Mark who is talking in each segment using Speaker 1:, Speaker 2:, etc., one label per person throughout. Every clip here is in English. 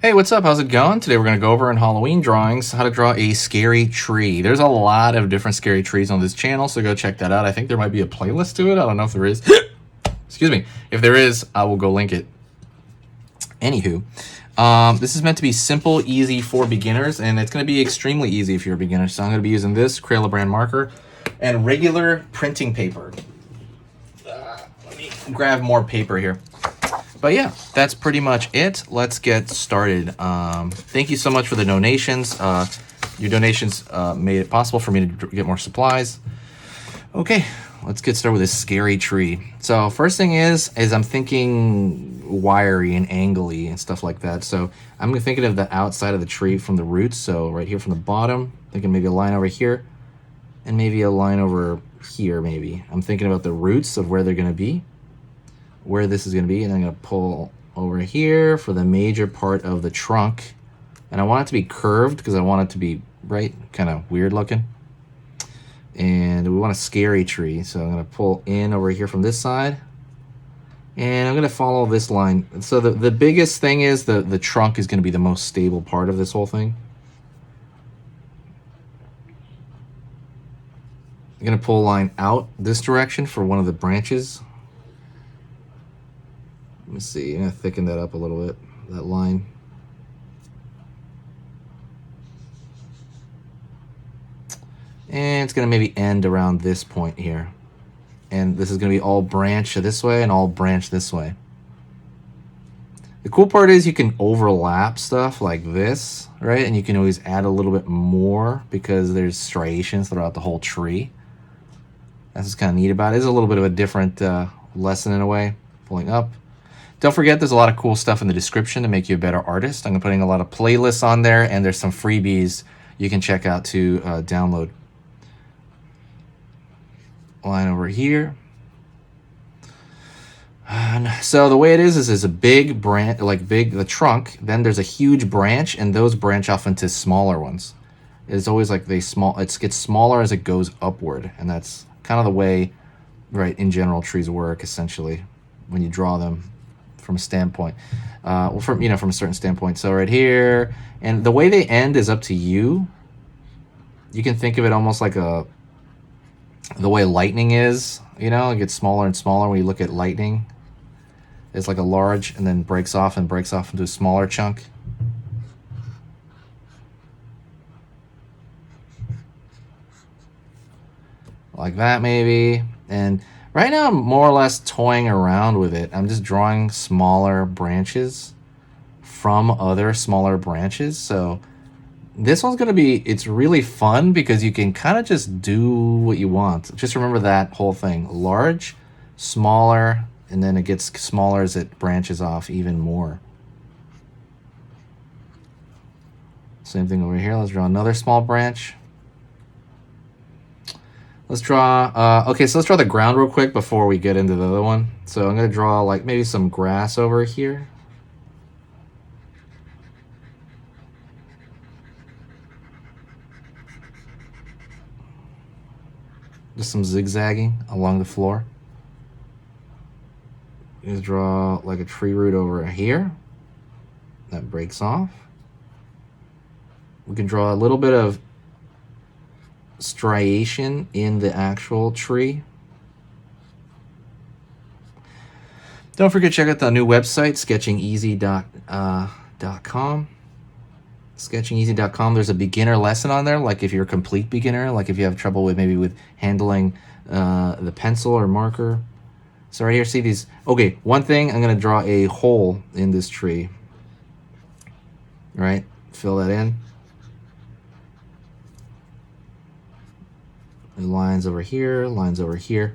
Speaker 1: Hey, what's up? How's it going? Today we're going to go over in Halloween drawings how to draw a scary tree. There's a lot of different scary trees on this channel, so go check that out. I think there might be a playlist to it. I don't know if there is. Excuse me. If there is, I will go link it. Anywho, this is meant to be simple, easy for beginners, and it's going to be extremely easy if you're a beginner. So I'm going to be using this Crayola brand marker and regular printing paper. Let me grab more paper here. But yeah, that's pretty much it. Let's get started. Thank you so much for the donations. Your donations made it possible for me to get more supplies. Okay, let's get started with this scary tree. So first thing is I'm thinking wiry and angly and stuff like that. So I'm thinking of the outside of the tree from the roots. So right here from the bottom, thinking maybe a line over here and maybe a line over here maybe. I'm thinking about the roots of where they're going to be, where this is going to be, and I'm going to pull over here for the major part of the trunk. And I want it to be curved because I want it to be, right, kind of weird looking. And we want a scary tree, so I'm going to pull in over here from this side. And I'm going to follow this line. So the biggest thing is the trunk is going to be the most stable part of this whole thing. I'm going to pull a line out this direction for one of the branches. Let me see, I'm going to thicken that up a little bit, that line. And it's going to maybe end around this point here. And this is going to be all branch this way and all branch this way. The cool part is you can overlap stuff like this, right? And you can always add a little bit more because there's striations throughout the whole tree. That's what's kind of neat about it. It's a little bit of a different lesson in a way, pulling up. Don't forget, there's a lot of cool stuff in the description to make you a better artist. I'm putting a lot of playlists on there, and there's some freebies you can check out to download. Line over here. And so the way it is a big branch, like the trunk, then there's a huge branch, and those branch off into smaller ones. It's always like it gets smaller as it goes upward, and that's kind of the way, right, in general trees work, essentially, when you draw them. From a standpoint, from a certain standpoint. So right here, and the way they end is up to you. You can think of it almost like the way lightning is. It gets smaller and smaller when you look at lightning. It's like a large, and then breaks off into a smaller chunk. Like that maybe, and right now I'm more or less toying around with it. I'm just drawing smaller branches from other smaller branches. So this one's going to be, it's really fun because you can kind of just do what you want. Just remember that whole thing. Large, smaller, and then it gets smaller as it branches off even more. Same thing over here. Let's draw another small branch. Let's draw, okay, so let's draw the ground real quick before we get into the other one. So I'm going to draw like maybe some grass over here. Just some zigzagging along the floor. Just draw like a tree root over here. That breaks off. We can draw a little bit of striation in the actual tree. Don't forget to check out the new website, sketchingeasy.com. Sketchingeasy.com. There's a beginner lesson on there, like if you're a complete beginner, like if you have trouble with handling the pencil or marker. So right here, see these. Okay, one thing, I'm going to draw a hole in this tree. Right? Fill that in. Lines over here, lines over here.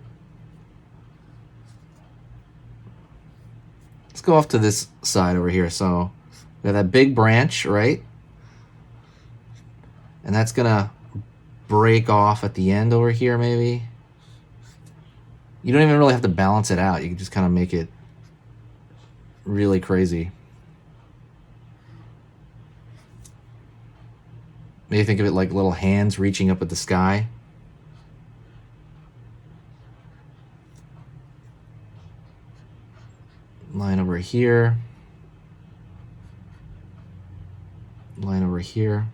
Speaker 1: Let's go off to this side over here. So we have that big branch, right? And that's gonna break off at the end over here, maybe. You don't even really have to balance it out. You can just kind of make it really crazy. Maybe think of it like little hands reaching up at the sky. Line over here. here.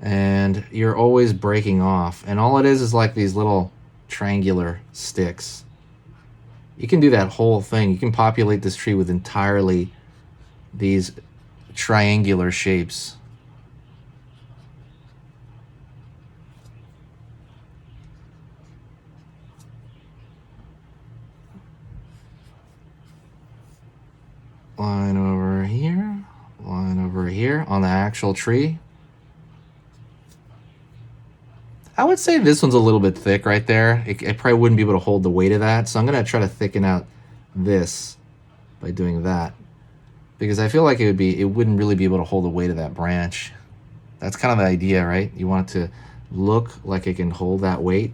Speaker 1: And you're always breaking off, and all it is like these little triangular sticks. You can do that whole thing. You can populate this tree with entirely these triangular shapes. Line over here, line over here on the actual tree. I would say this one's a little bit thick right there. It probably wouldn't be able to hold the weight of that. So I'm going to try to thicken out this by doing that. Because I feel like it wouldn't really be able to hold the weight of that branch. That's kind of the idea, right? You want it to look like it can hold that weight.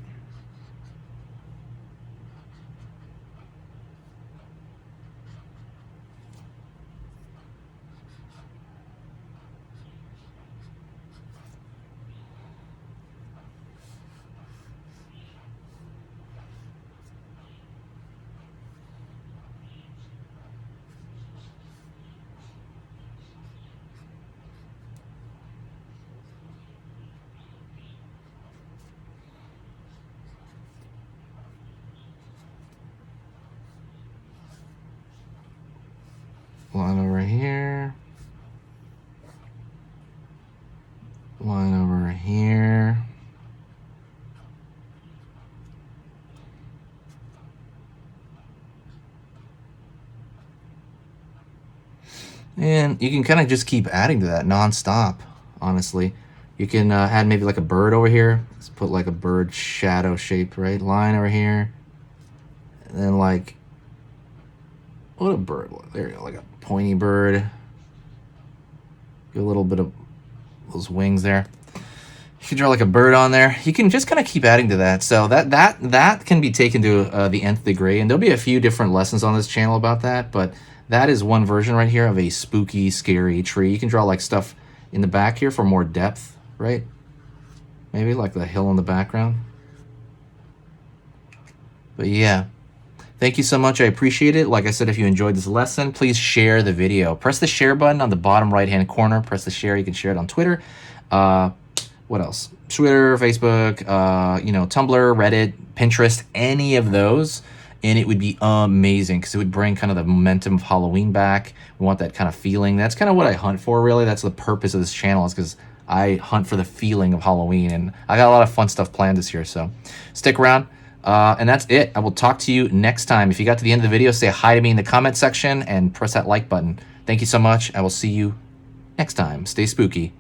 Speaker 1: Line over here. Line over here. And you can kind of just keep adding to that non-stop, honestly. You can add maybe like a bird over here. Let's put like a bird shadow shape, right? Line over here. And then like, what a bird. There you go, like a pointy bird. Get a little bit of those wings there. You can draw like a bird on there. You can just kind of keep adding to that. So that can be taken to the nth degree. And there'll be a few different lessons on this channel about that, but that is one version right here of a spooky, scary tree. You can draw like stuff in the back here for more depth, right? Maybe like the hill in the background. But yeah, thank you so much. I appreciate it. Like I said, if you enjoyed this lesson, please share the video. Press the share button on the bottom right-hand corner. Press the share. You can share it on Twitter. What else? Twitter, Facebook, you know, Tumblr, Reddit, Pinterest, any of those. And it would be amazing because it would bring kind of the momentum of Halloween back. We want that kind of feeling. That's kind of what I hunt for, really. That's the purpose of this channel, is because I hunt for the feeling of Halloween. And I got a lot of fun stuff planned this year, so stick around. And that's it. I will talk to you next time. If you got to the end of the video, say hi to me in the comment section and press that like button. Thank you so much. I will see you next time. Stay spooky.